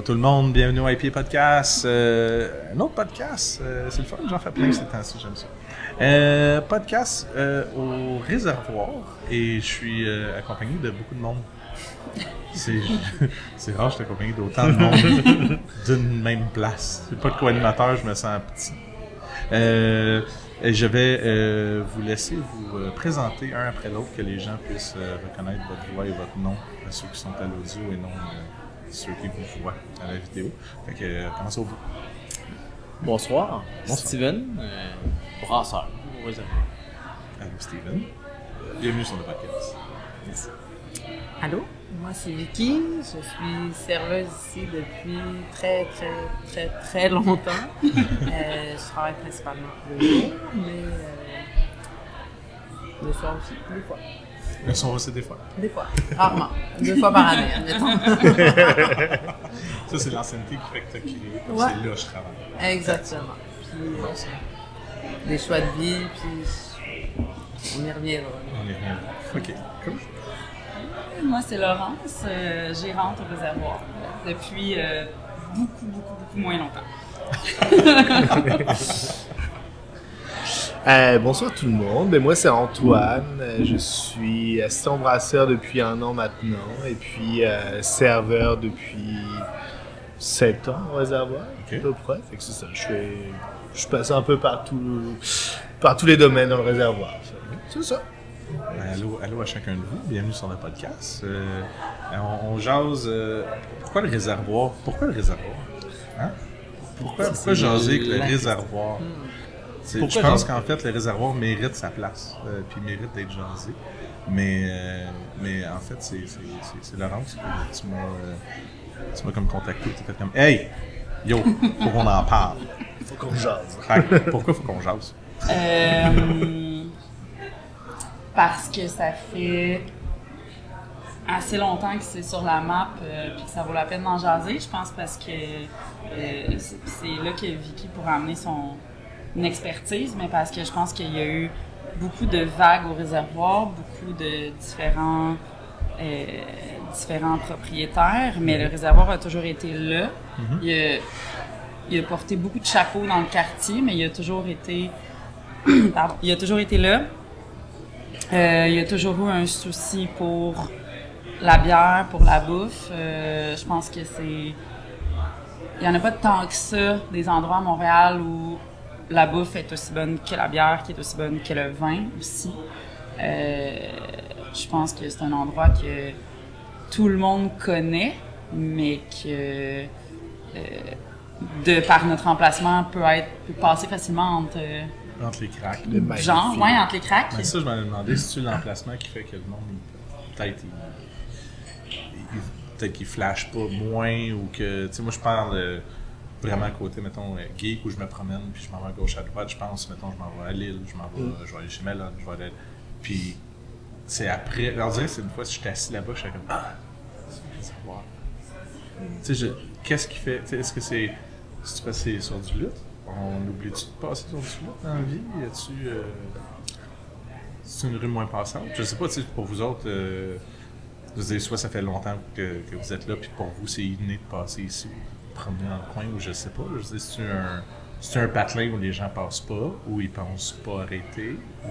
tout le monde, bienvenue au IPA Podcast. Un autre podcast, c'est le fun, j'en fais plein ces temps-ci, j'aime ça. Podcast au réservoir et je suis accompagné de beaucoup de monde. C'est rare, je suis accompagné d'autant de monde d'une même place. C'est pas de co-animateur, je me sens petit. Je vais vous laisser vous présenter un après l'autre, que les gens puissent reconnaître votre voix et votre nom, ceux qui sont à l'audio et non ceux qui vous voient à la vidéo. Fait que commencez au bout. Bonsoir, Steven, brasseur au réservoir. Allô Steven, bienvenue sur le podcast. Merci. Allô, moi c'est Vicky, je suis serveuse ici depuis très longtemps. Je travaille principalement le jour, mais le soir aussi, des fois. Le soir aussi des fois? Des fois, rarement. 2 fois par année, admettons. Ça, c'est l'ancienneté qui fait que tu as créé, Ouais. c'est là que je travaille. Exactement. Puis des choix de vie, puis on y reviendra. On est rien. Ok, cool. Moi, c'est Laurence, gérante au réservoir depuis beaucoup moins longtemps. Bonsoir tout le monde, moi c'est Antoine, je suis assistant brasseur depuis 1 an maintenant et puis serveur depuis 7 ans au réservoir, Ok. à peu près. Fait que c'est ça, je passe un peu par tous les domaines dans le réservoir. C'est ça. Allô à chacun de vous, bienvenue sur le podcast. On jase. Pourquoi le réservoir? Pourquoi le réservoir? Hein? Pourquoi jaser avec le réservoir? Je pense qu'en fait, le réservoir mérite sa place, puis mérite d'être jasé. Mais en fait, c'est Laurence que tu m'as comme contacté. Tu as fait comme hey! Yo, faut qu'on en parle. Faut qu'on jase. Pourquoi faut qu'on jase? Parce que ça fait assez longtemps que c'est sur la map puis que ça vaut la peine d'en jaser. Je pense parce que c'est là que Vicky pourra amener son expertise, mais parce que je pense qu'il y a eu beaucoup de vagues au réservoir, beaucoup de différents propriétaires, mais le réservoir a toujours été là. Il a porté beaucoup de chapeaux dans le quartier, mais il a toujours été il a toujours été là. Il y a toujours eu un souci pour la bière, pour la bouffe. Je pense que il y en a pas tant que ça des endroits à Montréal où la bouffe est aussi bonne que la bière, qui est aussi bonne que le vin aussi. Je pense que c'est un endroit que tout le monde connaît, mais que par notre emplacement peut passer facilement entre Entre les cracks. entre les cracks. Mais ça, je m'en demandais si c'est l'emplacement qui fait que le monde, peut-être qu'il flash pas moins ou que, tu sais, moi je parle vraiment à côté, mettons, geek où je me promène puis je m'en vais à gauche à droite, je pense, mettons, je m'en vais à Lille, je vais aller chez Mellon, je vais aller, puis c'est après, on dirait que c'est une fois si je suis assis là-bas, je suis comme, c'est savoir. Tu sais, qu'est-ce qui fait, tu sais, est-ce que c'est passé sur du lutte? On oublie-tu de passer sur du lutte dans la vie? Y a-tu c'est une rue moins passante? Je sais pas, tu sais, pour vous autres, je veux dire, soit ça fait longtemps que vous êtes là, puis pour vous, c'est inné de passer ici, promener dans le coin, ou je sais pas. Je veux dire, c'est un patelin où les gens passent pas, où ils pensent pas arrêter, ou...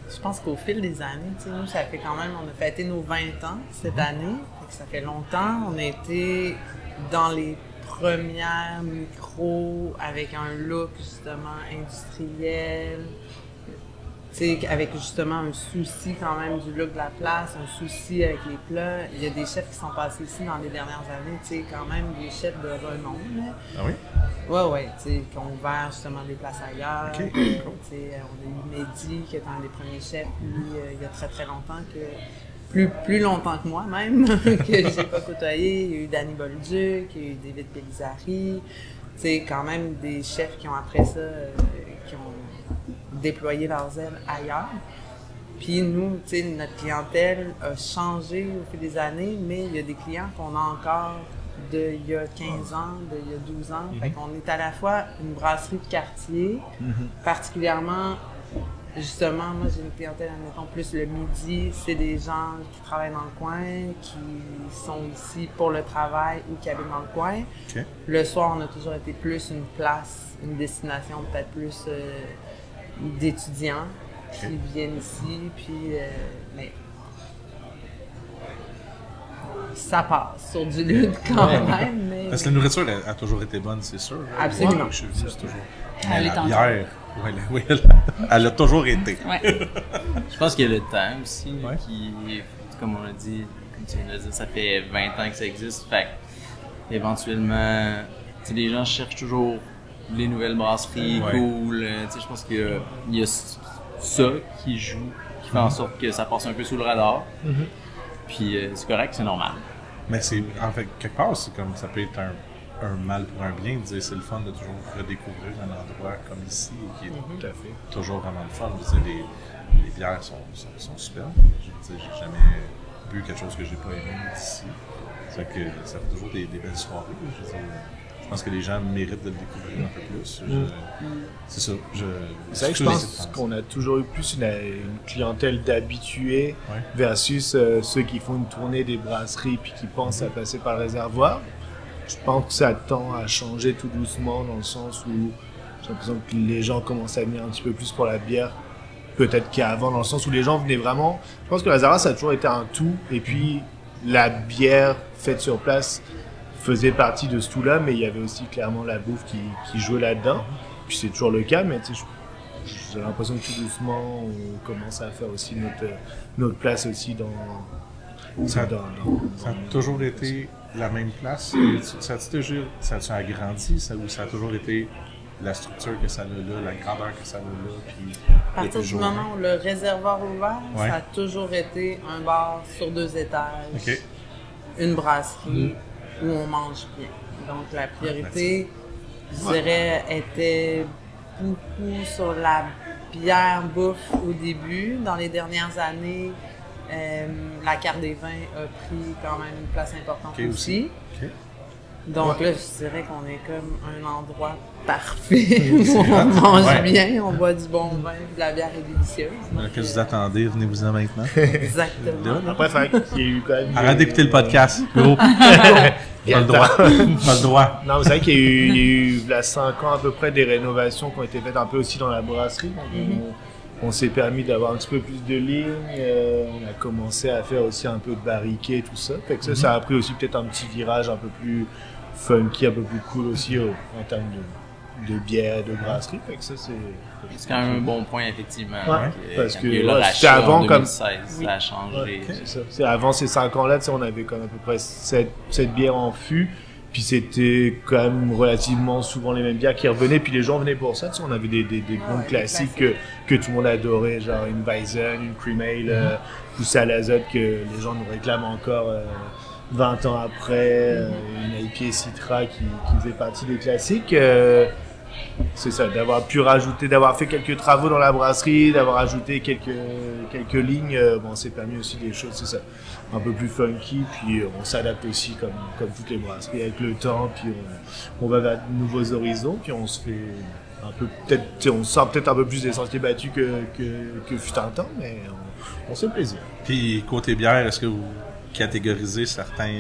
Je pense qu'au fil des années, tu sais, nous, ça fait quand même, on a fêté nos 20 ans cette année, fait que ça fait longtemps. On a été dans les premières micros avec un look justement industriel, tu sais, avec justement un souci quand même du look de la place, un souci avec les plats. Il y a des chefs qui sont passés ici dans les dernières années, tu sais, quand même des chefs de renom, là. Ah oui? Ouais, tu sais, qui ont ouvert justement des places ailleurs. Ok. Tu sais, on a eu Mehdi, qui était un des premiers chefs, lui, il y a très longtemps, plus longtemps que moi même, que j'ai pas côtoyé. Il y a eu Danny Bolduc, il y a eu David Bélizari. Tu sais, quand même des chefs qui ont après ça, qui ont déployer leurs ailes ailleurs. Puis nous, tu sais, notre clientèle a changé au fil des années, mais il y a des clients qu'on a encore d'il y a 15 ans, d'il y a 12 ans. Fait qu'on est à la fois une brasserie de quartier, particulièrement justement, moi, j'ai une clientèle, admettons, plus le midi. C'est des gens qui travaillent dans le coin, qui sont ici pour le travail ou qui habitent dans le coin. OK. Le soir, on a toujours été plus une place, une destination peut-être plus d'étudiants qui viennent ici. Puis, mais ça passe sur du lutte quand même. Mais... Parce que la nourriture a toujours été bonne, c'est sûr. Absolument. Ouais, je suis venu, c'est toujours. Mais Elle est la en bière, elle a toujours été. Ouais. Je pense qu'il y a le temps aussi, Ouais. qui, comme on a dit, comme tu viens de dire, ça fait 20 ans que ça existe. Fait que, éventuellement, tu sais, les gens cherchent toujours les nouvelles brasseries, Ouais. cool. Tu sais, je pense qu'il y a ça qui joue, qui fait en sorte que ça passe un peu sous le radar. Puis c'est correct, c'est normal. Mais c'est, en fait, quelque part, c'est comme ça peut être un mal pour un bien de dire c'est le fun de toujours redécouvrir un endroit comme ici qui est Tout à fait. toujours vraiment le fun. Je veux dire, les bières sont superbes. Je veux dire, j'ai jamais bu quelque chose que j'ai pas aimé d'ici. Ça fait toujours des belles soirées. Je veux dire, je pense que les gens méritent de le découvrir un peu plus. C'est ça. C'est vrai que je pense qu'on a toujours eu plus une clientèle d'habitués Ouais. versus ceux qui font une tournée des brasseries puis qui pensent à passer par le réservoir. Je pense que ça tend à changer tout doucement dans le sens où j'ai l'impression que les gens commencent à venir un petit peu plus pour la bière peut-être qu'avant, dans le sens où les gens venaient vraiment... Je pense que le réservoir ça a toujours été un tout et puis la bière faite sur place faisait partie de ce tout-là, mais il y avait aussi clairement la bouffe qui jouait là-dedans. Puis c'est toujours le cas, mais tu sais, j'ai l'impression que tout doucement, on commence à faire aussi notre place aussi dans... Ça a toujours été la même place. Ça a agrandi ou ça a toujours été la structure que ça a là, la grandeur que ça a là? Puis À partir du moment où le réservoir ouvert, Ouais. ça a toujours été un bar sur 2 étages, OK. une brasserie où on mange bien. Donc la priorité, je dirais, était beaucoup sur la bière bouffe au début. Dans les dernières années, la carte des vins a pris quand même une place importante OK, aussi. OK. Donc là, je dirais qu'on est comme un endroit parfait où on mange Ouais. bien, on boit du bon vin, de la bière est délicieuse. Donc, Que vous attendez, venez-vous-en maintenant. exactement. Après, il y a eu quand même... Arrête d'écouter le podcast. Gros. Pas le droit. Pas le droit. Non, mais c'est vrai qu'il y a eu il y a 5 ans à peu près des rénovations qui ont été faites un peu aussi dans la brasserie. Donc on s'est permis d'avoir un petit peu plus de lignes. On a commencé à faire aussi un peu de barriquet et tout ça. Fait que ça a pris aussi peut-être un petit virage un peu plus funky, un peu plus cool aussi en termes de bière, de brasserie. Fait que ça, C'est quand même un bon point, effectivement. Ouais, parce quand que, il y a eu ouais, le c'était rachat avant en comme- 2016, ça a changé. c'est ça. Avant ces 5 ans-là, tu sais, on avait quand même à peu près 7 bières en fût. Puis c'était quand même relativement souvent les mêmes bières qui revenaient. Puis les gens venaient pour ça. Tu sais, on avait des bons classiques que tout le monde adorait, genre une Weizen, une Cream Ale, poussée à l'azote que les gens nous réclament encore 20 ans après. Une IPA Citra qui faisait partie des classiques. C'est ça, d'avoir pu rajouter, d'avoir fait quelques travaux dans la brasserie, d'avoir ajouté quelques lignes, bon, c'est permis aussi des choses, c'est ça, un peu plus funky, puis on s'adapte aussi comme toutes les brasseries avec le temps, puis on va vers de nouveaux horizons, puis on se fait un peu, peut-être, tu sais, on sort peut-être un peu plus des sentiers battus que fut un temps, mais on se fait plaisir. Puis côté bière, est-ce que vous catégorisez certains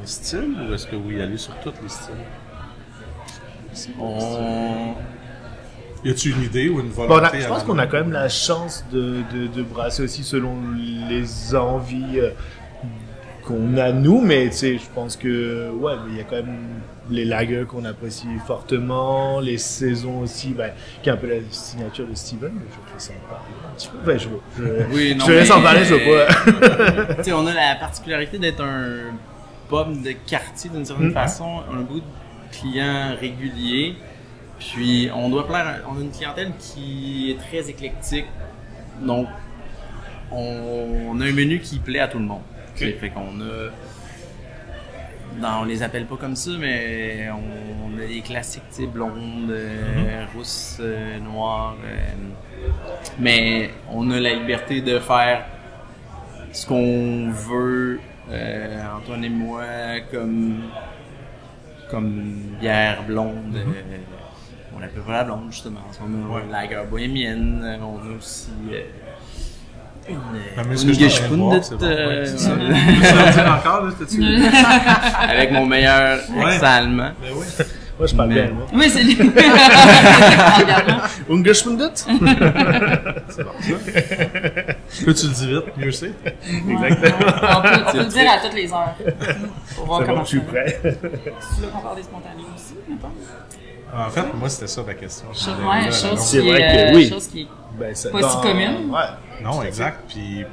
styles ou est-ce que vous y allez sur tous les styles? Y a-tu une idée ou une Bon, volonté? je pense qu'on a quand même la chance de brasser aussi selon les envies qu'on a nous, mais tu sais, je pense que ouais, il y a quand même les lagers qu'on apprécie fortement, les saisons aussi, qui est un peu la signature de Steven, mais je te laisse en parler un petit peu. Oui, Je te laisse en parler, je veux pas. Tu sais, on a la particularité d'être un pub de quartier d'une certaine façon, un bout de clients réguliers. Puis on doit plaire, on a une clientèle qui est très éclectique. Donc on a un menu qui plaît à tout le monde. Okay. Fait qu'on a, on les appelle pas comme ça, mais on a des classiques, tu sais, blondes, rousses, noires. Mais on a la liberté de faire ce qu'on veut, Antoine et moi, comme bière blonde. on l'appelle pas la blonde, justement. En ce moment, Ouais. Lager bohémienne. On a aussi Mais ce que je suis en train de voir, c'est bon. Ouais, c'est ça. Tu veux dire encore, là, c'était-tu? avec mon meilleur accent allemand. Ben oui. Moi, je parle Mais- bien, moi. Oui, c'est lui. Ungeshmundet? C'est bon, ça. Plus tu le dis vite, mieux c'est. Exactement. On peut le dire à toutes les heures. Pour voir C'est bon, comment je suis ça va. prêt. Tu veux qu'on parle des spontanés aussi, mettons? En fait, moi, c'était ça ma question. Ouais, chose C'est qui vrai est, que oui. chose qui est Ben, ça- Pas si commune. Ouais. Non, exact. Puis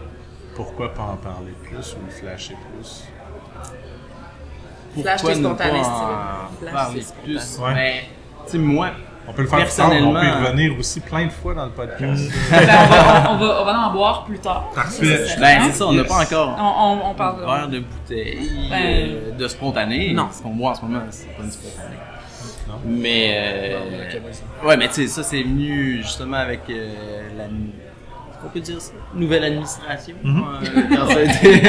pourquoi pas en parler plus ou le flasher plus? Flash Pourquoi tes ne spontanés, pas si tu en veux. Flash parler tes plus? spontanés. Ouais. Mais, tu sais, moi, On peut le faire plus tard, mais on peut y Personnellement- revenir aussi plein de fois dans le podcast. Ben, on va en boire plus tard. Parfait. ben, c'est ça, on n'a Yes. pas encore On parle un verre de bouteille Ben- de spontané. Non. Ce qu'on boit en ce moment, c'est pas une spontanée. Non. Mais, ouais, mais tu sais, ça, c'est venu justement avec la. On peut dire ça? Nouvelle administration. Quand ça a été.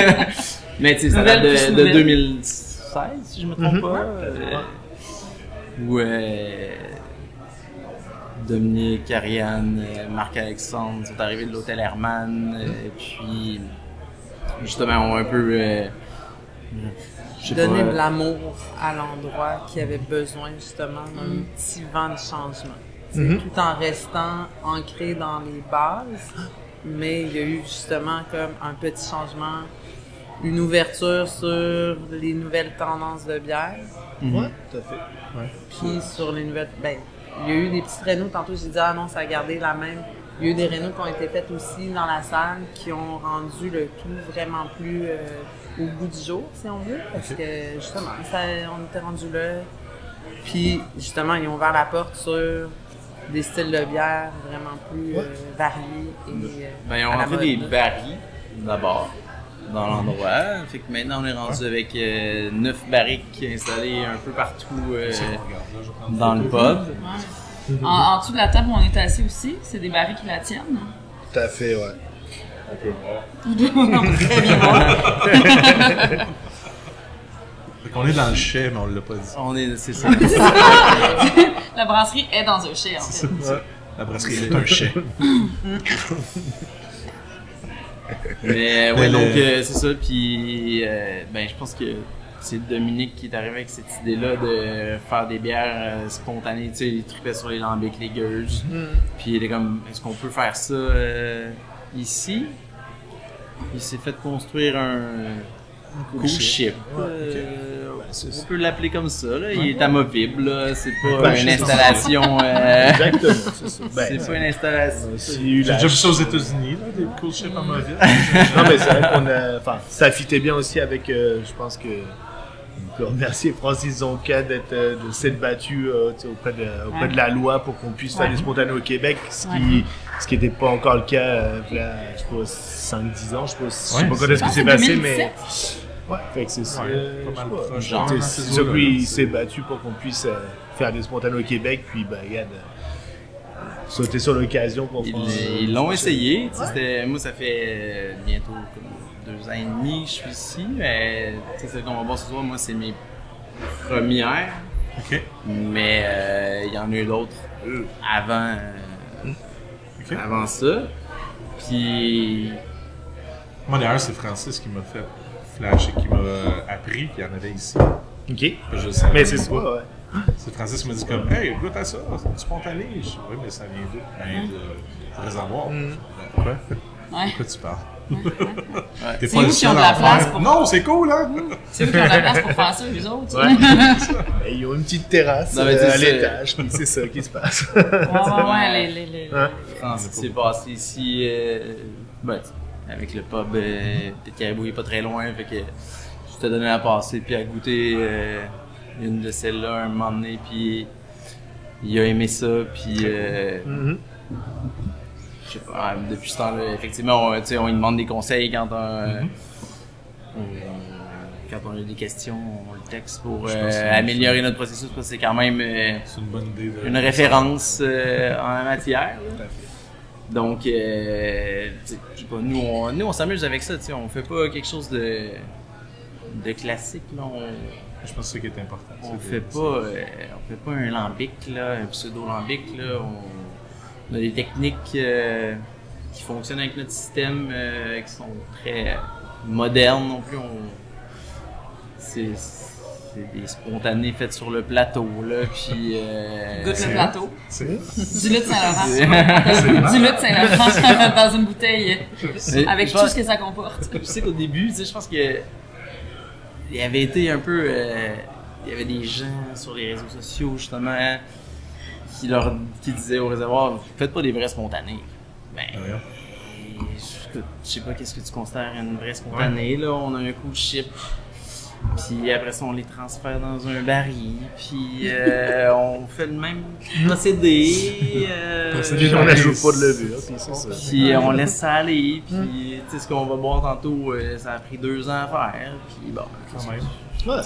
Mais tu sais, ça Nouvelle date plus de nouvelle. 2016, si je me trompe pas. Où Dominique, Ariane, Marc-Alexandre sont arrivés de l'hôtel Hermann. Et puis, justement, ont un peu. Je sais Donner pas, de l'amour à l'endroit qui avait besoin justement d'un petit vent de changement. C'est tout en restant ancré dans les bases, mais il y a eu justement comme un petit changement, une ouverture sur les nouvelles tendances de bière, Ouais, tout à fait. puis sur les nouvelles... Ben, il y a eu des petites rénaux, tantôt j'ai dit « Ah non, ça a gardé la même ». Il y a eu des rénaux qui ont été faites aussi dans la salle, qui ont rendu le tout vraiment plus au bout du jour, si on veut, parce que justement, on était rendu là. Puis justement, ils ont ouvert la porte sur des styles de bière vraiment plus variés et Ben, ils ont à la rentré mode, des là. barils, d'abord, dans l'endroit. Fait que maintenant, on est rendu avec 9 barriques installées un peu partout dans le pub. En dessous de la table où on est assis aussi, c'est des barils qui la tiennent. Tout à fait, ouais. Très bien voir. Fait qu'on est dans le chai, mais on l'a pas dit. C'est ça. La brasserie est dans un chai, en fait. La brasserie est un chai. Mais Mais ouais, donc c'est ça. Puis ben, je pense que c'est Dominique qui est arrivé avec cette idée-là de faire des bières spontanées. Tu sais, il tripait sur les lambics, les gueuses. Puis il est comme, est-ce qu'on peut faire ça ici? Il s'est fait construire un cool ship. On peut l'appeler comme ça. Là. Il est amovible. Là. C'est pas Ben, une c'est ça. installation. Exactement, c'est ça. Ben, C'est pas une installation. si J'ai la- déjà vu ça aux États-Unis, là, des cool ships en mobile. Non, mais c'est vrai qu'on a. Enfin, ça fitait bien aussi avec. Je pense que. On peut remercier Francis Zonca de s'être battu tu sais, auprès de la loi pour qu'on puisse faire des spontanés au Québec, ce qui n'était pas encore le cas, là, je sais pas, 5-10 ans, je sais pas quand est-ce que c'est passé, mais. Ouais, fait que c'est ça. Ouais, pas mal je sais proche. genre, Tu sais, dans c'est ces sûr que eaux-là, lui, là, il s'est battu pour qu'on puisse faire des spontanés au Québec, puis ben, regarde, sauter sur l'occasion pour faire. Ils l'ont essayé. Tu sais, moi, ça fait bientôt comme 2 ans et demi que je suis ici. Mais tu sais, celle qu'on va voir ce soir, moi, c'est mes premières. OK. Mais il y en a eu d'autres avant, avant ça. Puis, Moi, d'ailleurs, c'est Francis qui m'a fait flasher, qui m'a appris qu'il y en avait ici. Ok. Je le savais Mais c'est pas. ça, ouais. C'est Francis qui m'a dit comme, hey, goûte à ça, c'est du spontané. Je dis, oui, mais ça vient d'où? Ben, de réservoir. Quoi? Ouais. Pourquoi tu parles? C'est eux qui ont de la place pour- Non, c'est cool, hein? C'est eux qui ont la place pour faire ça, eux autres. Ouais. Ouais, Ben, ils ont une petite terrasse Non, mais à c'est- l'étage, puis c'est ça qui se passe. ouais, les... Hein? Francis s'est passé ici ben, avec le pub de Caribou, il est pas très loin. Fait que je t'ai donné à passer puis à goûter une de celles-là un moment donné. Puis il a aimé ça. Puis Mhm. je sais pas, depuis ce temps-là, effectivement, tu sais, on lui demande des conseils quand quand on a des questions, on le texte pour Je pense que c'est améliorer notre processus parce que c'est quand même C'est une bonne idée. une référence en la matière. là. Donc, tu sais, je sais pas, nous on s'amuse avec ça, tu sais, on fait pas quelque chose de de classique, là, Je pense que c'est ça qui est important. on fait pas un lambic, là, un pseudo-lambic, là. On a des techniques qui fonctionnent avec notre système, qui sont très modernes non plus. C'est des spontanés faits sur le plateau, là, puis... Goûte le plateau. C'est Du lait de Saint-Laurent. Du lait de Saint-Laurent dans une bouteille avec tout ce que ça comporte. Je sais qu'au début, tu sais, je pense que il y avait été un peu... il y avait des gens sur les réseaux sociaux, justement, qui disaient au réservoir, faites pas des vrais spontanés. Ben, je sais pas qu'est-ce que tu considères une vraie spontanée, là. On a un coup de chip, puis après ça, on les transfère dans un baril, puis on fait le même procédé. On n'ajoute pas de levure, puis c'est ça. Puis on laisse ça aller, puis tu sais, ce qu'on va boire tantôt, ça a pris 2 ans à faire, puis bon. quand même. Ouais.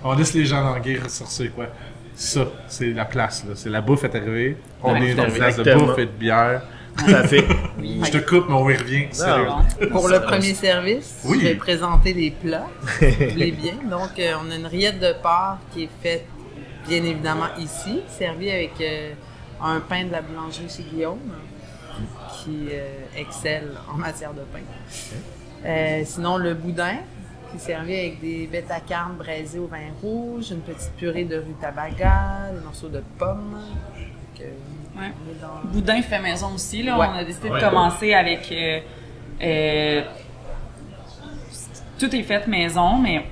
On laisse les gens languir sur c'est quoi. Ça, c'est la place, là. C'est la bouffe est arrivée. On La est dans bouffe une est place de arrivée. bouffe et de bière. Tout à fait. Je te coupe, mais on y revient. Sérieux. Pour le premier service, Oui. je vais présenter les plats, les biens. Donc, on a une rillette de porc qui est faite, bien évidemment, ici, servie avec un pain de la boulangerie chez Guillaume, qui excelle en matière de pain. Sinon, le boudin, qui est servi avec des bêta-carnes braisées au vin rouge, une petite purée de rutabaga, des morceaux de pommes. Donc, Ouais. on est dans- Boudin fait maison aussi. Là. Ouais. On a décidé Ouais. de commencer avec... tout est fait maison, mais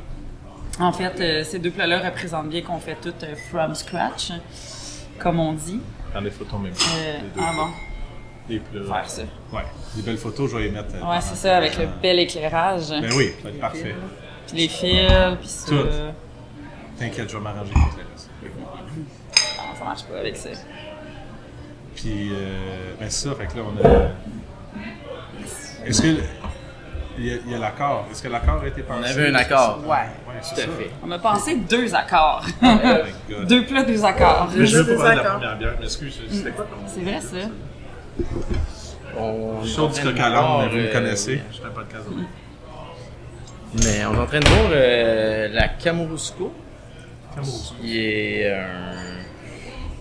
en fait, ces 2 plats-là représentent bien qu'on fait tout from scratch, comme on dit. Prends des photos même. Ah bon, Des plats. faire ça. Ouais. Des belles photos, je vais les mettre. Ouais, c'est ça, avec le bel éclairage. Ben oui, ça va être parfait. Puis les fils, puis ça. Tout. T'inquiète, je vais m'arranger pour le reste. Non, ça marche pas avec ça. Puis, ben ça, fait que là, on a. Est-ce que. Il y a l'accord. Est-ce que l'accord a été pensé? On avait un accord. Ouais. Ouais, c'est Tout à ça. fait. On a pensé 2 accords. Oh my God. 2 plats, 2 accords. Mais je veux Deux pas parler de la accords. première bière, mais excuse, c'était quoi ton. C'est vrai, ça. On Chaud du coq à l'âne, vous me connaissez. Je fais un podcast. Mais on est en train de voir la Kamorusko, qui est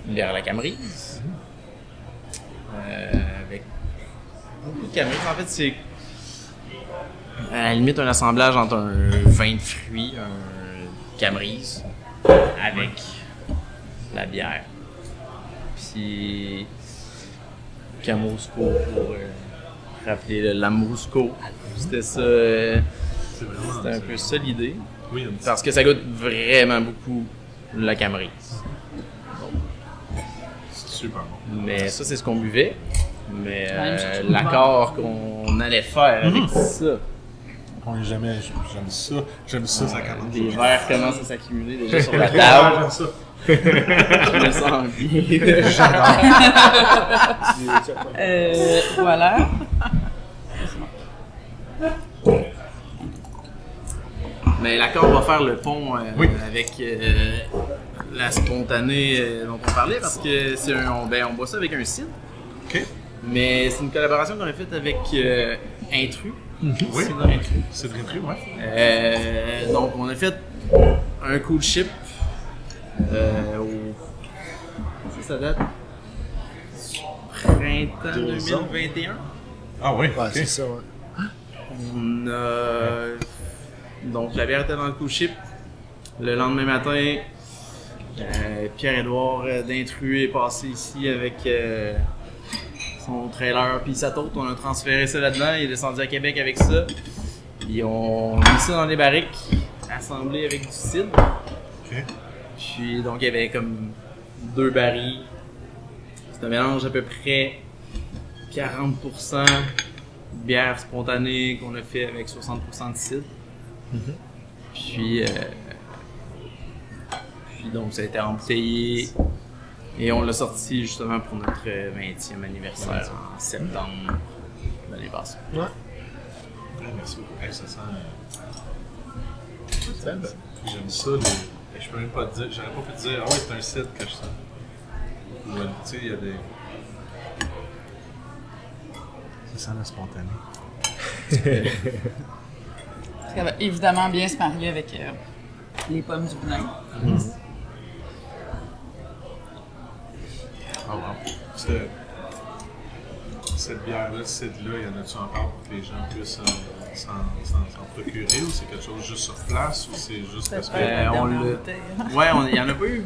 une bière à la Camerise. Avec beaucoup de Camerise. En fait, c'est à la limite un assemblage entre un vin de fruits, un Camerise, avec la bière. Puis Kamorusko pour rappeler le Lambrusco. C'était ça. C'est vraiment. C'était un peu ça l'idée. Oui, il y a une petite- Parce que ça goûte vraiment beaucoup la Camerise. c'est super bon. Mais ça, c'est ce qu'on buvait. Mais Ouais, je trouve l'accord qu'on allait faire avec ça. On est jamais. J'aime ça, ça commence. Les verres commencent à s'accumuler déjà sur la Ah, table. j'aime ça. Je me sens bien. Voilà. Mais l'accord va faire le pont Oui. avec la spontanée dont on parlait parce que c'est on boit ça avec un cidre. OK. Mais c'est une collaboration qu'on a faite avec Intrus. Oui. Cidre Intrus. C'est très très, ouais. Donc, on a fait un cool chip au. Ça date du printemps 2021. Ah oui, Ouais, ok. c'est ça, ouais. On a. Donc, la bière était dans le cool chip. Le lendemain matin, Pierre-Édouard d'Intrus est passé ici avec son trailer puis sa tôte. On a transféré ça là-dedans. Il est descendu à Québec avec ça. Puis on a mis ça dans des barriques assemblées avec du cidre. Ok. Puis donc il y avait comme 2 barils. C'est un mélange à peu près 40% de bière spontanée qu'on a fait avec 60% de cidre. Puis donc ça a été embouteillé et on l'a sorti justement pour notre 20e anniversaire en septembre l'année passée. Ouais. Ah, merci beaucoup. Hey, ça sent. Ça, ben, J'aime ça. Je peux même pas te dire. J'aurais pas pu te dire. Ah oui, c'est un site que je sens. Ou, tu sais, il y a des. Ça sent la spontanée. qu'elle va évidemment bien se marier avec les pommes du boudin. Oh wow. Cette bière-là, celle-là, il y en a-tu encore pour que les gens puissent s'en procurer ou c'est quelque chose juste sur place ou c'est juste parce que... Il n'y en a pas eu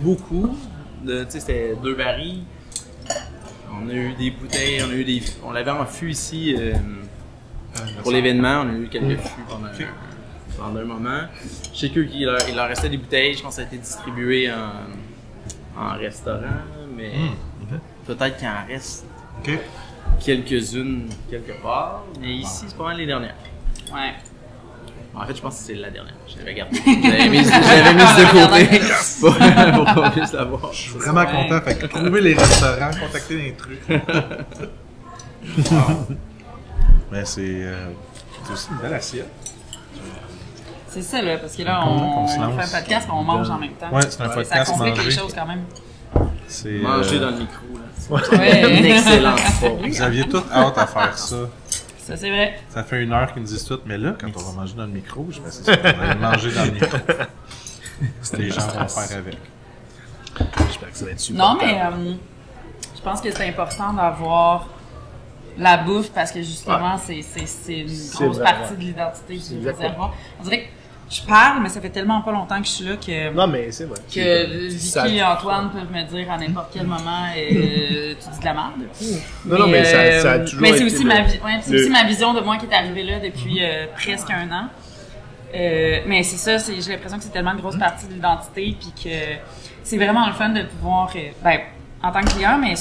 beaucoup. Tu sais, c'était 2 barils. On a eu des bouteilles, on l'avait en fût ici pour l'événement. On a eu quelques fûts pendant un moment. Je sais qu'il leur restait des bouteilles. Je pense que ça a été distribué en restaurant, mais peut-être qu'il en reste quelques-unes quelque part. Mais ici, c'est pas mal les dernières. Ouais. En fait, je pense que c'est la dernière. Je l'avais gardée. J'avais mise de côté pour qu'on puisse la voir. Je suis vraiment content. Fait que trouver les restaurants, contacter les trucs. Wow. Mais c'est aussi une belle assiette. C'est ça, là, parce que là, on fait un podcast et on mange en même temps. Ouais, c'est un podcast ça complique manger. les choses quand même. C'est manger dans le micro, là. Ouais. Une excellente forme. Vous aviez tout hâte à faire ça. Ça, c'est vrai. Ça fait 1 heure qu'ils nous disent tout, mais là, quand on va manger dans le micro, je me suis dit, on va manger dans le micro. C'est les gens vont faire avec. J'espère que ça va être super. Non, mais je pense que c'est important d'avoir la bouffe parce que justement, c'est une grosse vrai, partie ouais. de l'identité du Exactement. réservoir. On dirait que je parle, mais ça fait tellement pas longtemps que je suis là que... Non, mais c'est vrai. Que Vicky et Antoine peuvent me dire à n'importe quel moment tu dis de la merde. Non, mais ça a toujours mais c'est été aussi, aussi ma vision de moi qui est arrivée là depuis presque 1 an. Mais c'est ça, j'ai l'impression que c'est tellement une grosse partie de l'identité puis que c'est vraiment le fun de pouvoir, en tant que client, mais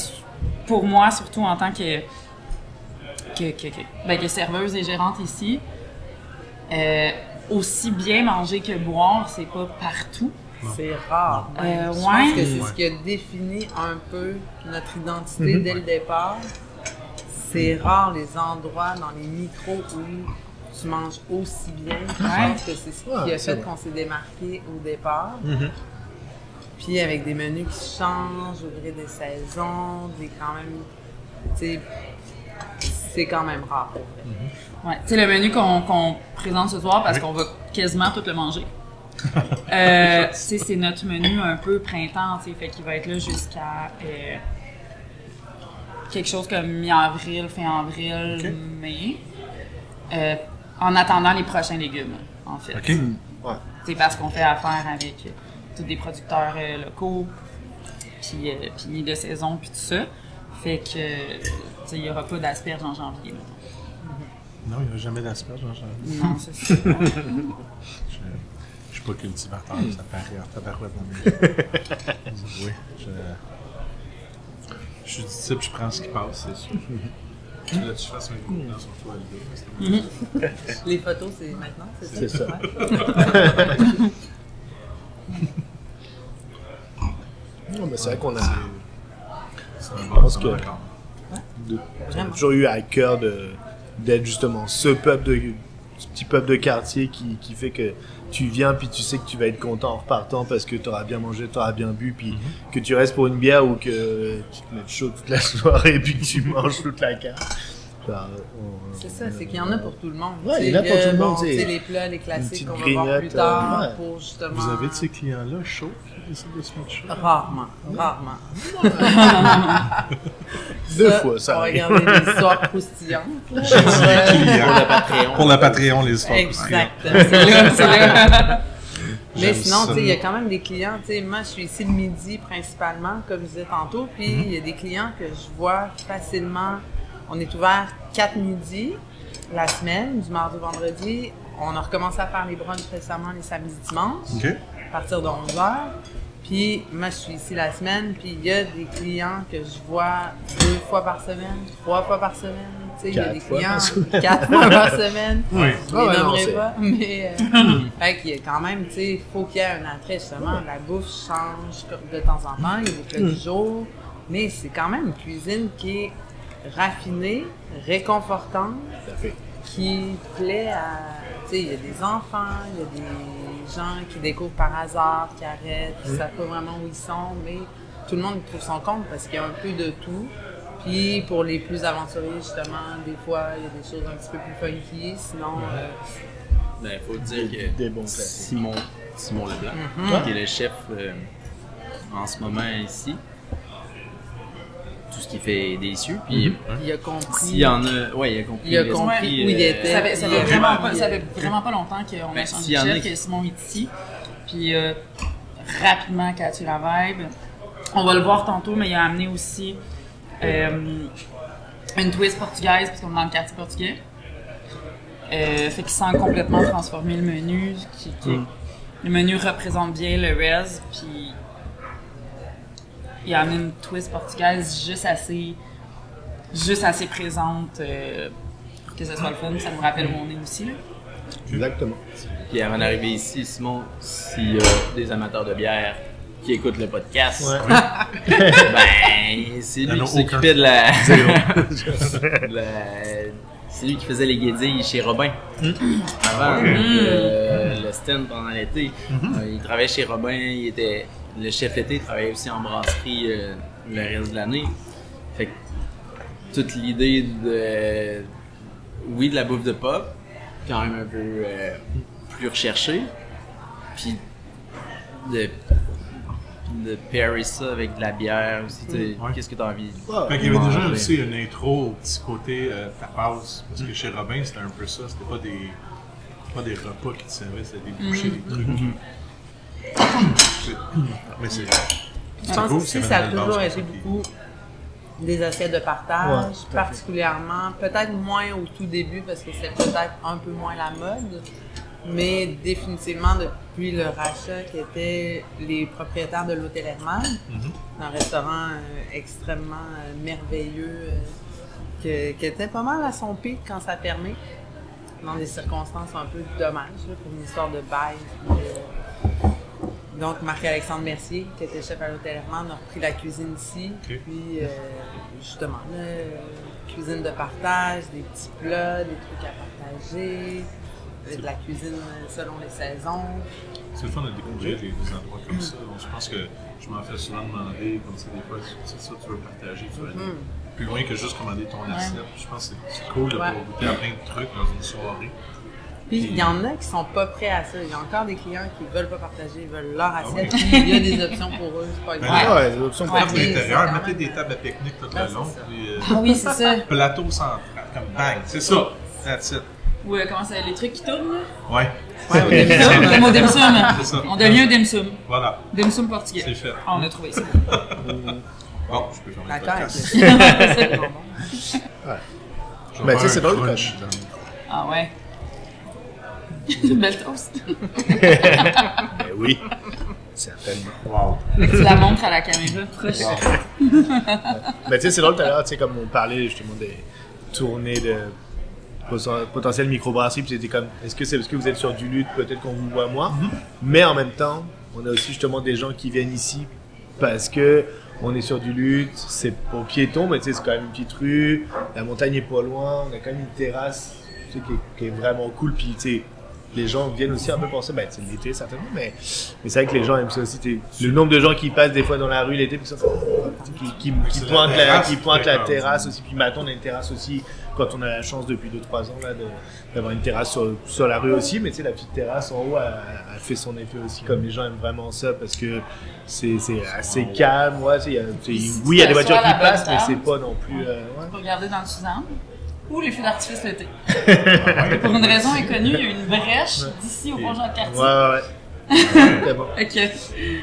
pour moi, surtout en tant que serveuse et gérante ici, aussi bien manger que boire, c'est pas partout. C'est rare. Je pense que c'est ce qui a défini un peu notre identité dès le départ. C'est rare les endroits dans les micros où tu manges aussi bien. Je pense que c'est ce qui a fait qu'on s'est démarqué au départ. Puis avec des menus qui changent au gré des saisons, c'est quand même rare. Ouais, tu sais, le menu qu'on présente ce soir, parce qu'on va quasiment tout le manger. C'est notre menu un peu printemps, tu sais, fait qu'il va être là jusqu'à quelque chose comme mi-avril, fin avril, mai, en attendant les prochains légumes, en fait. Ouais. C'est parce qu'on fait affaire avec tous des producteurs locaux, puis de saison, puis tout ça. Fait que, il n'y aura pas d'asperges en janvier. Là. Non, il n'y aura jamais d'asperges en janvier. Non, c'est ça. Je suis pas cultivateur, ça paraît en tabarouette dans mes oui, je suis du type, je prends ce qui passe, c'est sûr. Là, tu fasses un coup dans son toile. Les photos, c'est maintenant, C'est ça. Non, mais c'est vrai qu'on a. Je pense que- d'accord. On a toujours eu à cœur d'être justement ce petit peuple de quartier qui fait que tu viens puis tu sais que tu vas être content en repartant parce que tu auras bien mangé, tu auras bien bu puis que tu restes pour une bière ou que tu te mettes chaud toute la soirée puis que tu manges toute la carte. C'est ça, c'est qu'il y en a pour tout le monde. Ouais, il y en a pour tout le monde, tu sais, t'sais, les plats, les une classiques petite qu'on va voir plus grignote, tard ouais. pour justement... Vous avez de ces clients-là chauds qui décident de se mettre chaud? Rarement, rarement. 2 fois, ça On va arrive. regarder des histoires croustillantes. là. Pour le Patreon. Pour la Patreon, les histoires croustillantes. Exactement. C'est là. Mais J'aime sinon, ça. tu sais, il y a quand même des clients, tu sais, moi je suis ici le midi principalement, comme je disais tantôt, puis il y a des clients que je vois facilement. On est ouvert 4 midis la semaine, du mardi au vendredi. On a recommencé à faire les brunchs récemment les samedis dimanches, OK. à partir de 11h. Puis moi je suis ici la semaine, puis il y a des clients que je vois 2 fois par semaine, 3 fois par semaine. Tu sais, il y a 4 des fois clients par semaine. 4 fois par semaine. Oui. Je Ah ouais, les non, nommerai c'est- pas, mais fait qu'il y a quand même, tu sais, faut qu'il y ait un attrait justement. La bouffe change de temps en temps, il y a des plats du jour, mais c'est quand même une cuisine qui est raffinée, réconfortante, Ça fait. qui plaît à... Tu sais, il y a des enfants, il y a des gens qui découvrent par hasard, qui arrêtent, qui ne savent pas vraiment où ils sont, mais tout le monde y trouve son compte parce qu'il y a un peu de tout. Puis pour les plus aventuriers, justement, des fois, il y a des choses un petit peu plus funky. Sinon, Ben, faut dire que Des bons classiques. Simon Leblanc, qui est le chef en ce moment ici. Tout ce qui fait délicieux. Puis, Il a compris. s'il y en a. Ouais, il a compris. Il a l'esprit, compris où il était. Ça fait vraiment pas longtemps qu'on a changé s'il y de en a chef, qui- que Simon est ici. Puis rapidement catché la vibe. On va le voir tantôt, mais il a amené aussi une twist portugaise, parce qu'on est dans le quartier portugais. Fait qu'il sent complètement transformer le menu. Le menu représente bien le res, puis il a amené une twist portugaise juste assez présente pour que ce soit le fun. Ça nous rappelle où on est aussi. Là. Exactement. Puis avant d'arriver ici, Simon, s'il y a des amateurs de bière qui écoutent le podcast, ben, c'est Il y en lui a qui s'occupait de c'est lui qui faisait les guédilles chez Robin. Avant le stand pendant l'été. Il travaillait chez Robin, il était le chef l'été, il travaillait aussi en brasserie le reste de l'année. Fait que toute l'idée de de la bouffe de pop, quand même un peu plus recherchée, puis de pairer ça avec de la bière aussi, tu sais, Ouais. qu'est-ce que tu as envie Fait qu'il y avait déjà manger. aussi une intro au petit côté tapas, parce que chez Robin, c'était un peu ça, c'était pas des repas qui te servaient, c'était des bouchées, des trucs. Mais c'est Je pense cool, aussi c'est que ça a une belle toujours base, été ça, puis- beaucoup des assiettes de partage, Ouais, tout à fait. particulièrement, peut-être moins au tout début parce que c'était peut-être un peu moins la mode, mais définitivement depuis le rachat qui étaient les propriétaires de l'Hôtel Herman, un restaurant extrêmement merveilleux qui était pas mal à son pic quand ça fermait, dans des circonstances un peu dommages là, pour une histoire de bail. Donc, Marc-Alexandre Mercier, qui était chef à l'Hôtel Herman, a repris la cuisine ici. Ok. Puis, justement, là, cuisine de partage, des petits plats, des trucs à partager, de la cuisine selon les saisons. C'est le fun de découvrir des endroits comme ça. Donc, je pense que je m'en fais souvent demander, comme ça, des fois, c'est ça, tu veux partager, tu veux aller plus loin que juste commander ton assiette. Je pense que c'est cool de pouvoir goûter à plein de trucs dans une soirée. Puis, il y en a qui sont pas prêts à ça. Il y a encore des clients qui veulent pas partager, ils veulent leur assiette. Puis, il y a des options pour eux, c'est pas grave. Ouais, des options Ouais. pour À mais l'intérieur, c'est quand mettez même- des tables à pique-nique tout Ouais, le long, c'est ça. puis Ah oui, c'est ça. plateau central, comme bang, c'est ça, that's it. Ou comment ça, les trucs qui tournent, là? Ouais, Ouais, au début, Le mot dim sum. c'est ça. On devient un dim sum. Voilà, Dim sum portugais. c'est fait. Ah, on a trouvé ça. Bon, je peux fermer le d'accord avec podcast. le c'est vraiment bon. Je vais Ben, tu sais, faire c'est un drôle crunch comme- dans le- Ah ouais. Une belle toast. Ben oui, certainement. Wow. Tu la montres à la caméra. Proche. Ben, tu sais, c'est drôle tout à l'heure, tu sais, comme on parlait justement des tournées de potentielles microbrasseries, puis c'était comme, est-ce que c'est parce que vous êtes sur du lutte, peut-être qu'on vous voit moins, mais en même temps, on a aussi justement des gens qui viennent ici parce que on est sur du lutte, c'est pour piétons, mais tu sais, c'est quand même une petite rue, la montagne est pas loin, on a quand même une terrasse, tu sais, qui est vraiment cool, puis tu sais, les gens viennent aussi un peu pour ça, ben c'est l'été certainement, mais c'est vrai que les gens aiment ça aussi, tu sais, le nombre de gens qui passent des fois dans la rue l'été, puis ça, qui C'est la pointent terrasse qui qui pointent fait la comme- terrasse aussi, puis maintenant on a une terrasse aussi, quand on a la chance depuis 2-3 ans là, d'avoir une terrasse sur la rue aussi, mais tu sais, la petite terrasse en haut, elle fait son effet aussi, comme les gens aiment vraiment ça, parce que c'est assez calme, ouais, tu sais, oui, il y a des voitures t'assois à qui la passent, bonne mais table. c'est pas non plus, ouais. Tu peux regarder dans le Suzanne. Ou les feux d'artifice l'été. Pour une raison inconnue, il y a une brèche d'ici au pont Jean-Cartier. Ouais. C'était bon. Ok.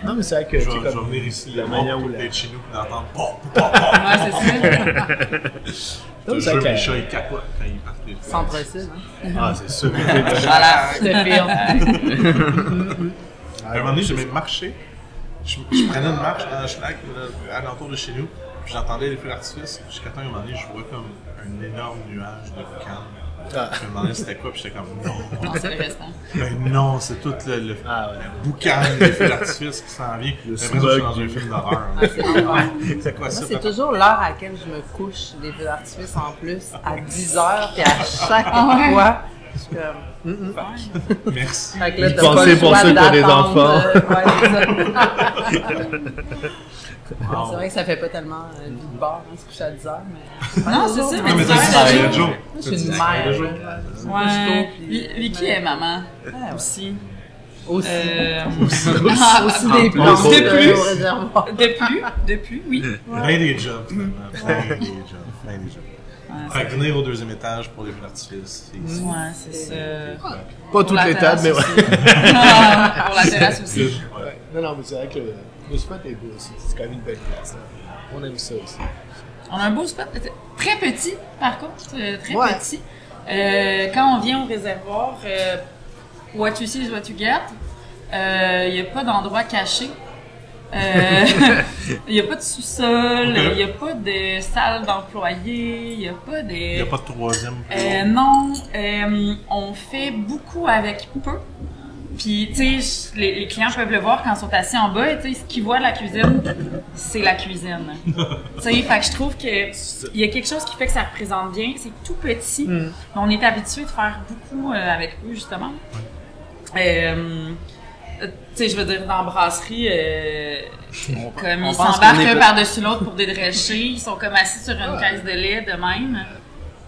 Non, mais c'est vrai que Je tu sais, vais comme venir ici, la le manière monde où pour la. être chez nous et d'entendre pop, Ouais, c'est ça. Je te c'est jure, vrai les que- chats, ils capotent quand ils partent les Sans précise, hein. Ah, c'est sûr. Voilà, je te filme. À un moment donné, j'ai même marché. Je prenais une marche dans la schlag, à l'entour de chez nous, puis j'entendais les feux d'artifice. Jusqu'à temps, à un moment donné, je vois comme un énorme nuage de boucan. Ah. Je me demandais c'était quoi, puis j'étais comme non. Non, c'est le restant. Ben non, c'est tout le Ah, ouais. boucan des feux d'artifice qui s'en vient. J'ai l'impression que je suis dans un film d'horreur. Ah, c'est l'enfer. C'est quoi Moi, ça? c'est toujours l'heure à laquelle je me couche, les feux d'artifice en plus, à 10h, puis à chaque Ah ouais? fois, je suis comme, Merci. Fait que là, Une t'as pas pensée le pour choix ceux qui ont des d'attendre, enfants. ouais, c'est vrai que ça fait pas tellement vie de bar, hein, se coucher à 10 heures, mais... Non, c'est ça, Non, mais mais tu ça, c'est travailles le de jour. jour. Moi, je suis une mère. jour. Ouais. puis- Vicky est maman ouais. aussi. Aussi. Aussi Des entre plantes autres. De plus. au réservoir. De plus, oui. Bien des jobs, finalement. Bien des jobs. Bien des jobs. Ouais, Fait que venir au 2e étage pour les feux d'artifice, c'est ici. ouais, c'est ça. Pas Pour toute la l'étape, terrasse mais ouais. aussi. Pour la terrasse aussi. Ouais. Non, non, mais c'est vrai que le spot est beau aussi. C'est quand même une belle place. Hein. On aime ça aussi. On a un beau spot, très petit par contre, très Ouais. petit. Quand on vient au réservoir, what you see is what you get. Il n'y a pas d'endroit caché. Il n'y a pas de sous-sol, il n'y a pas de salle d'employés, il n'y a pas de... Il n'y a pas de 3e. non, on fait beaucoup avec peu. Puis, tu sais, les clients peuvent le voir quand ils sont assis en bas. Tu sais, ce qu'ils voient de la cuisine, c'est la cuisine. Tu sais, fait que je trouve que il y a quelque chose qui fait que ça représente bien. C'est tout petit. Mais on est habitué de faire beaucoup avec eux, justement. Tu sais, je veux dire, dans la brasserie, comme on ils pense s'embarquent qu'on est un peu- par-dessus l'autre pour dédrescher. Ils sont comme assis sur une caisse de lait de même.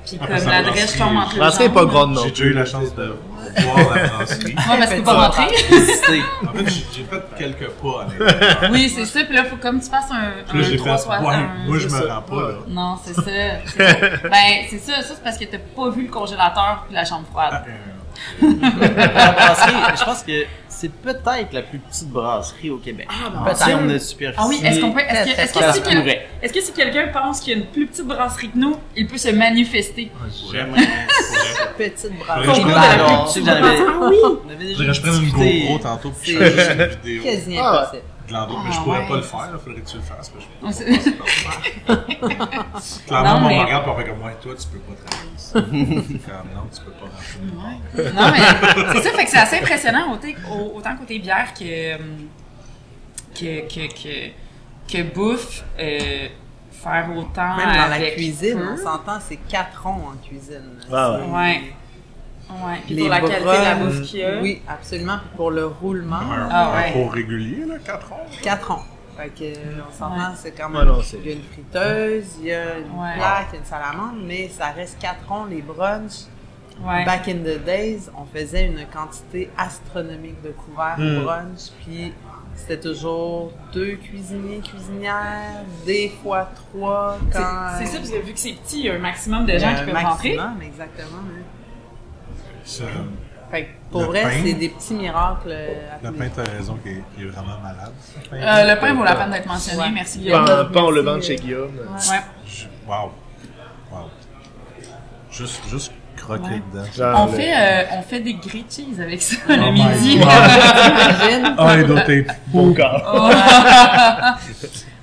Puis Après, comme ça la va drèche dans tombe ce entre les Brasserie est jambes. pas grande, non. J'ai déjà eu la chance de voir la brasserie. Ouais, parce que tu peux pas rentrer. Visiter. En fait, j'ai fait quelques pas à l'intérieur. Oui, c'est ça. Puis là, il faut comme tu fasses un Puis là, j'ai fait, 360. ouais, moi, je c'est me ça. rends pas, là. Non, c'est ça. Ben, c'est ça. Ça, c'est parce que t'as pas vu le congélateur puis la chambre froide. La brasserie, je pense que c'est peut-être la plus petite brasserie au Québec. En termes de superficie. Ah oui, est-ce qu'on peut. Est-ce Ça que, se pourrait. est-ce que si quelqu'un pense qu'il y a une plus petite brasserie que nous, il peut se manifester? J'aimerais. Petite Je brasserie. pense Concours de pas, la alors, plus tu petite sais que j'avais- brasserie. Ah oui! On avait déjà Faudrait que je prenne une discuté. GoPro tantôt puis je fasse juste une vidéo Quasi Ah, impossible. de l'endroit. Mais je Ah, pourrais ouais. pas le faire, il faudrait que tu le fasses. Parce que On clairement, Non, on mais- me regarde et on fait comme, ouais, toi, tu peux pas travailler ici. Comme, non, tu peux pas rentrer. Non, mais c'est ça, fait que c'est assez impressionnant autant côté bière que bouffe, faire autant Même dans la avec cuisine, peu. on s'entend, c'est 4 ronds en cuisine. Ah ouais. C'est- Ouais. Ouais. Puis Les pour la qualité de la brunnes, bouffe qu'il y a. Oui, absolument. Puis pour le roulement, Ah ouais. Un pot régulier, là, 4 ans. 4 ronds. Fait que, on s'entend, Ouais. c'est quand Ouais, même. non, c'est- Il y a une friteuse, il y a une Ouais. plaque, il y a une salamande, mais ça reste 4 ronds. Les brunchs, Ouais. back in the days, on faisait une quantité astronomique de couverts au brunch, puis c'était toujours 2 cuisiniers, cuisinières, des fois 3 C'est quand. c'est ça, parce que vu que c'est petit, il y a un maximum de il y gens a qui un peuvent rentrer. maximum, exactement. Hein. Ça, Fait que pour Le vrai, pain. c'est des petits miracles à Le tous pain, les t'as raison, qu'il est vraiment malade. Le pain vaut la peine d'être mentionné, Ouais. merci Pas Guillaume. pas en le Merci, vente chez Guillaume. Ouais. Wow. Wow. Juste croquer Ouais. dedans. Genre, On fait des grilled cheese avec ça Oh le my midi. God. Imagine. Ah, il doit être Bon corps.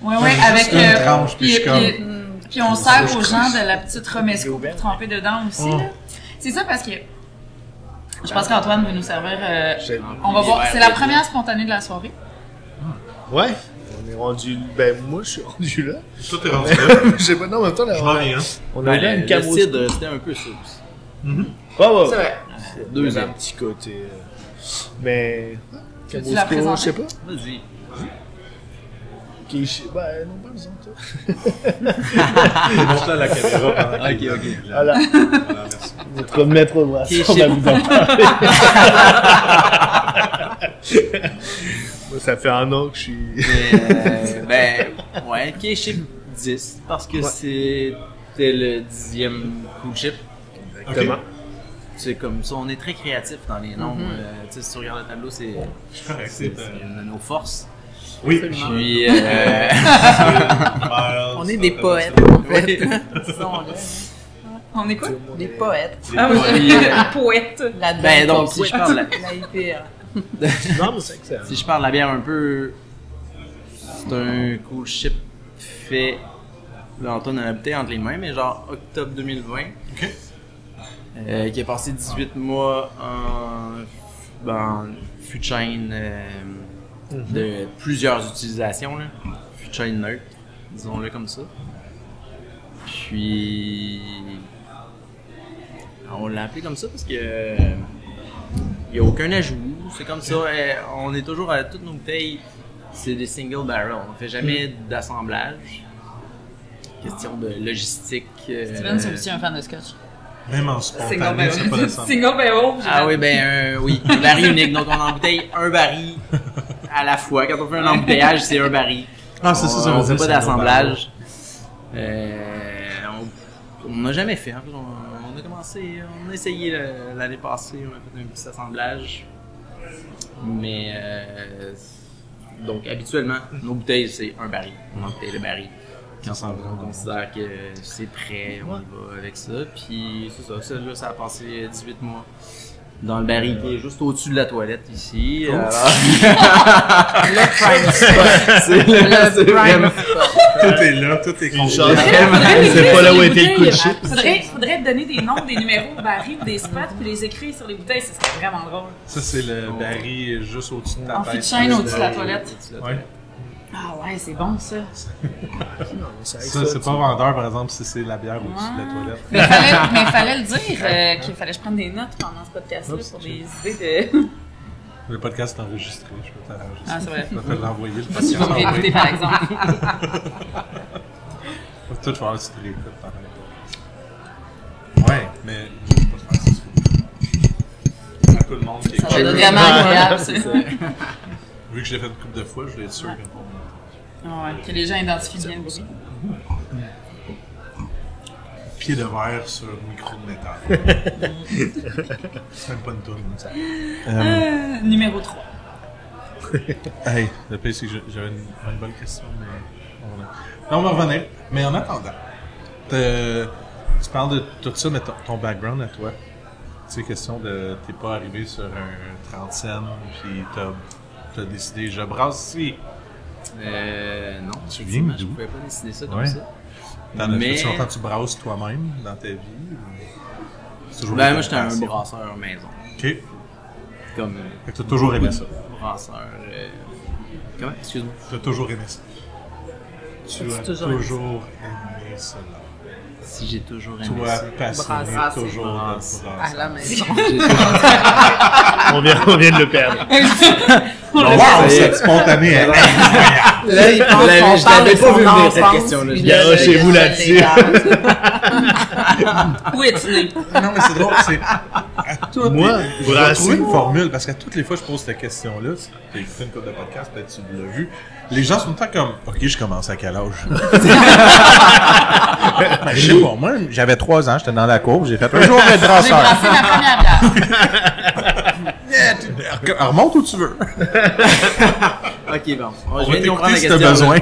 Ouais, ouais, avec Juste une tranche, puis je suis puis on sert aux gens de la petite romesco pour tremper dedans aussi. Là. C'est ça parce que je pense qu'Antoine veut nous servir. On va voir. C'est la première spontanée de la soirée. Ouais. On est rendu. Ben, moi, je suis rendu là. Toi, t'es rendu là. Je sais pas, non, en même temps, là, Je reviens. on a là une Le camo. cidre, c'était un peu ça aussi. Ouais, ouais. C'est vrai. Il y avait Deuxième. un petit côté. Mais. Tu la Camosco, présentes? je sais pas. Vas-y. Ben, non, pas besoin de toi. Montre-la à la caméra pendant qu'il Ok, ok. Voilà. Voilà, merci. Notre maître brasseur Ok, va vous en parler. Moi, ça fait un an que je suis. Ben, ouais, K-Chip 10, parce que c'était le 10e coup de chip. Exactement. C'est comme ça, on est très créatif dans les noms. Tu sais, si tu regardes le tableau, c'est Correct, c'est une de nos forces. Oui. Puis, On est des poètes, en fait. Disons-le. On est quoi? Des poètes. Ah oui, Puis, poète. La ben donc, si je parle la IPA. Non, mais c'est que ça. si je parle de la bière un peu, c'est un cool chip fait, là, Antoine a la bouteille entre les mains, mais genre octobre 2020. OK. Qui est passé 18 mois en fût de chêne de plusieurs utilisations. Là. Fût de chêne neutre, disons-le comme ça. Puis on l'a appelé comme ça parce que n'y a aucun ajout, c'est comme ça. On est toujours à toutes nos bouteilles, c'est des single barrel. On ne fait jamais d'assemblage. Question de logistique. Steven, c'est aussi un fan de scotch. Même en spontané, c'est pas d'assemblage. Single barrel. Ah oui, oui, un baril unique. Donc on embouteille un baril à la fois. Quand on fait un embouteillage, c'est un baril. Ah, c'est ça, ça On veut ne fait dire pas single d'assemblage. On n'a jamais fait. En fait, on a commencé, on a essayé l'année passée, on a fait un petit assemblage. Mais donc habituellement, nos bouteilles, c'est un baril. On embouteille le baril. Quand on considère que c'est prêt, on y va avec ça. Puis c'est ça, celle-là, ça a passé 18 mois dans le baril qui est juste au-dessus de la toilette ici. Le prime spot. C'est Prime vraiment... spot. Tout est là, tout est Une complet. chance. C'est pas là où était le coup de chip. Faudrait donner des noms, des numéros de barils ou des spots puis les écrire sur les bouteilles, ça serait vraiment drôle. Ça, c'est le baril juste au-dessus de ta En tête. fût de chêne au-dessus de la toilette. Ouais. Ah ouais, c'est bon ça. Ça, c'est pas vendeur, par exemple, si c'est la bière au-dessus de la toilette. Mais fallait le dire qu'il fallait que je prenne des notes pendant ce podcast-là pour des idées de. Le podcast est enregistré, je peux t'enregistrer. Ah, c'est vrai. Je vais te l'envoyer. Le Si vous me podcast réécoutez par exemple. Tout faire si tu réécoutes par exemple. Ouais, mais je vais pas faire ça. À tout le monde qui Ça va écoute. être vraiment agréable ça. Vu que je l'ai fait une couple de fois, je voulais être sûr que Ah ouais, que les gens identifient bien le bruit. pied de verre sur micro de métal. C'est même pas une toune. Ça. Numéro 3. Hey, le pire, c'est que j'avais une bonne question, mais on va revenir. Mais en attendant, tu parles de tout ça, mais ton background à toi. Tu sais, question de t'es pas arrivé sur un 30 cents, puis t'as décidé, je brasse ici. Non. Tu viens d'où? Je pouvais pas décider ça comme Ouais. ça. Mais... Tu longtemps que tu brasses toi-même dans ta vie? C'est toujours Ben, été moi, j'étais un passion? brasseur maison. Ok. Comme. Fait que t'as toujours aimé ça. Brasseur. Comment? Excuse-moi. T'as toujours aimé ça. Tu as toujours toujours aimé aimé ça. Si j'ai toujours aimé Toi, ça. passionné, Brasser. toujours de Brasser. À brasser. la maison. On vient de le perdre. Wow, cette spontanée est incroyable! Là, il pense qu'on Je parle l'avais de pas son vu venir, cette enfance, question-là. puis Bien, là, chez vous, il là-dessus. Où es-tu né? Non, mais c'est drôle, c'est... À toutes Moi, je vais brasser. trouver une formule, parce qu'à toutes les fois que je pose cette question-là, tu as écouté une couple de podcasts, peut-être tu l'as vu, les gens sont tout le temps comme « Ok, je commence à quel âge? » Ben, je sais pas, moi, j'avais 3 ans, j'étais dans la cour, j'ai fait un jour de J'ai brasseur. brassé ma première bière. Remonte où tu veux. Ok, bon. On Je va viens de comprendre t'écouter la si t'as question. besoin.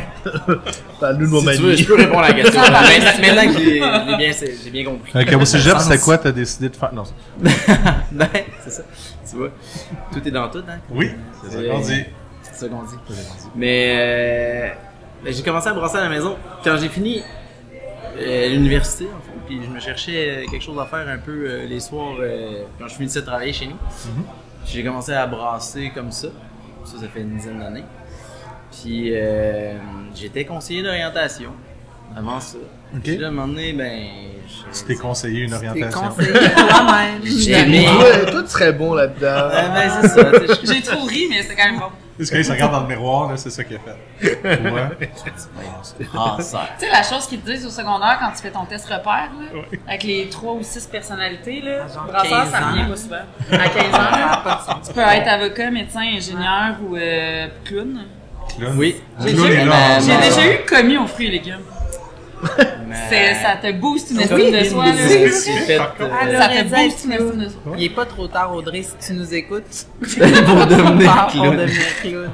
Parle-nous de mon Si tu veux, manie. je peux répondre à la question. Maintenant que j'ai bien compris. Ok, au cégep, c'était quoi t'as décidé de faire? Non, Ben, c'est ça. Tu vois, tout est dans tout, hein? oui, c'est ça qu'on dit. C'est ça qu'on dit. Mais ben, j'ai commencé à brasser à la maison quand j'ai fini l'université, en fait. Puis je me cherchais quelque chose à faire un peu les soirs quand je finissais de travailler chez nous. J'ai commencé à brasser comme ça. Ça fait une dizaine d'années. Puis j'étais conseiller d'orientation avant ça. Puis là, à un moment donné, ben... Tu t'es conseillé une T'es orientation. conseillé toi-même. J'ai aimé... Toi, tu serais bon là-dedans. Ben, c'est ça. tu sais, J'ai trop ri, mais c'est quand même bon. Parce qu'il se regarde dans le miroir, là, c'est ça qu'il a fait. Ouais. Ah, ça. Tu sais, la chose qu'ils te disent au secondaire quand tu fais ton test repère, là, avec les 3 ou 6 personnalités, là, Genre brasseur, 15 ça ans. revient pas souvent. À 15 ans, là, tu peux être avocat, médecin, ingénieur ou clown. Clown. Oui. J'ai Clown déjà, est là. j'ai déjà eu commis aux fruits et légumes. Ça te booste une estime de soi, là. J'ai fait Ah, Ça Lorenza te booste une est estime de soi. Il est pas trop tard, Audrey, si tu nous écoutes. pour devenir Pour clown. devenir clown.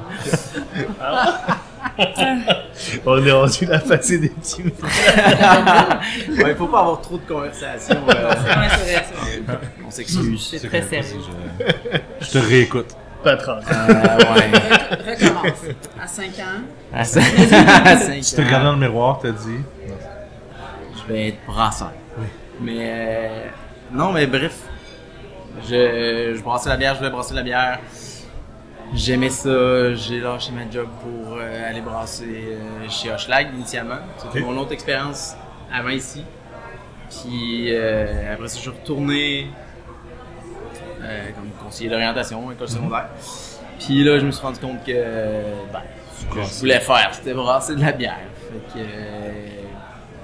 On est rendu la face des petits. Il faut pas avoir trop de conversations. Ouais, c'est vrai, c'est vrai. On s'excuse. C'est très sérieux. Je te réécoute. Pas 30. Ouais. Recommence. À 5 ans. À 5 Tu te regardé dans le miroir, t'as dit. Je vais être brasseur. Mais non, mais bref. Je brassais la bière, je voulais brasser la bière. J'aimais ça, j'ai lâché ma job pour aller brasser chez Hochelag initialement. C'était mon autre expérience avant ici. Puis après ça, je suis retourné comme conseiller d'orientation, école secondaire. Puis là, je me suis rendu compte que ce que je voulais faire, c'était brasser de la bière. Fait que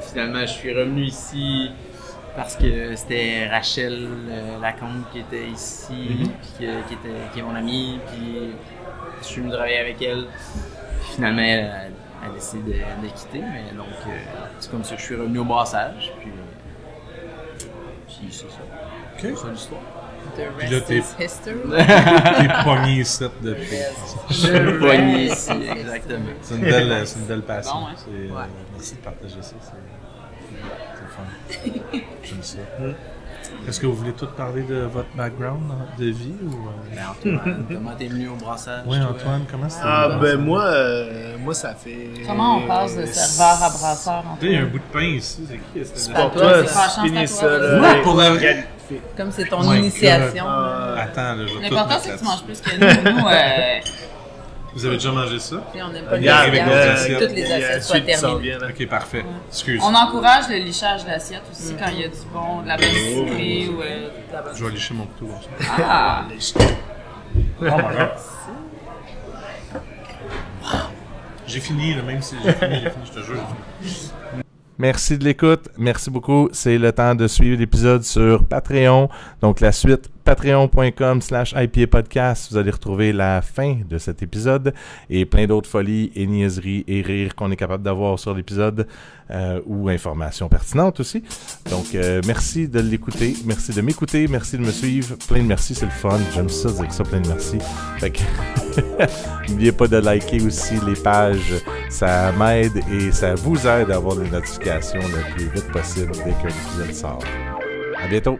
finalement, je suis revenu ici parce que c'était Rachel Lacombe qui était ici, puis qui est mon amie, puis je suis venu travailler avec elle. Puis finalement, elle a décidé de quitter, mais donc c'est comme ça que je suis revenu au brassage, puis c'est ça. OK. C'est ça l'histoire. The Puis là, rest is history. T'es pogné ici depuis. Je suis pogné ici, exactement. C'est une belle passion. Bon, ouais. Merci de partager ça. C'est le fun. J'aime ça. Est-ce que vous voulez tout parler de votre background de vie ou Antoine, comment t'es venu au brassage? Oui, toi? Antoine, comment c'était? Ben moi ça fait... Comment on passe de serveur à brasseur? Il y a un bout de pain ici. C'est qui? C'est pas pour toi, toi, c'est franchement, finis c'est à ça toi. là. Ouais, pour la vraie. Comme c'est ton Oh my initiation. Attends, là, je vais tout L'important, mettre c'est que tu là-dessus. manges plus que nous. Vous avez déjà mangé ça? Puis on n'aime pas les Regarde, avec assiettes. nos Que assiettes. toutes les assiettes soient terminées. Ok, parfait. Excuse. On encourage le lichage d'assiette aussi quand il y a du bon, de la bonne citrée ou de la bonne... Je vais lécher mon couteau. Ah! Oh, voilà. J'ai fini, là, même si j'ai fini, je te jure. Merci de l'écoute. Merci beaucoup. C'est le temps de suivre l'épisode sur Patreon. Donc, la suite, patreon.com/IPApodcast. Vous allez retrouver la fin de cet épisode et plein d'autres folies et niaiseries et rires qu'on est capable d'avoir sur l'épisode ou informations pertinentes aussi. Donc, merci de l'écouter. Merci de m'écouter. Merci de me suivre. Plein de merci, c'est le fun. J'aime ça dire ça, plein de merci. Fait que n'oubliez pas de liker aussi les pages. Ça m'aide et ça vous aide à avoir les notifications le plus vite possible dès qu'un épisode sort. À bientôt!